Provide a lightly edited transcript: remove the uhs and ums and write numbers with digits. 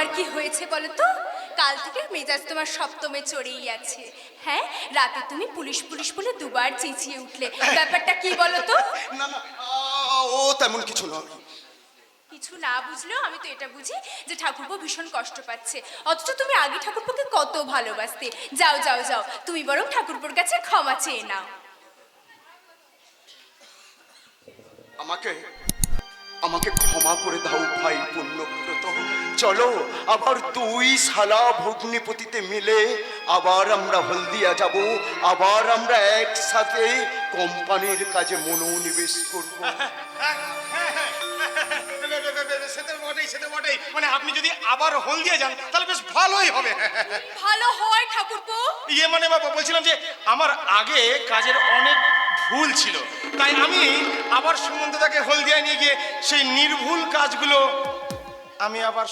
তোমার কি হয়েছে বলো তো? কাল থেকে মেজাজ তোমার সপ্তমে চড়েই আছে। হ্যাঁ, রাতে তুমি পুলিশ পুলিশ বলে দুবার চেঁচিয়ে উঠলে, ব্যাপারটা কি বলো তো? না না, ও তেমন কিছু নয়। কিছু না বুঝলেও আমি তো এটা বুঝি যে ঠাকুরপো ভীষণ কষ্ট পাচ্ছে, অথচ তুমি আগে ঠাকুরপোকে কত ভালোবাসতে। যাও যাও যাও, তুমি বরং ঠাকুরপোর কাছে ক্ষমা চেয়ে নাও। আমাকে আমাকে ক্ষমা করে দাও ভাই পুণ্যব্রত। চলো আবার দুই শালা ভগ্নিপতিতে মিলে আবার আমরা হলদিয়া যাব, আবার আমরা একসাথে কোম্পানির কাজে মনোনিবেশ করব। সেটা বটেই, মানে আপনি যদি আবার হলদিয়া যান তাহলে বেশ ভালোই হবে। ভালো হয় ঠাকুরপো। ইয়ে মানে বাবা বলছিলাম যে আমার আগে কাজের অনেক ভুল ছিল, তাই আমি আবার সুমন্তদাকে হলদিয়া নিয়ে গিয়ে সেই নির্ভুল কাজগুলো আমি আবার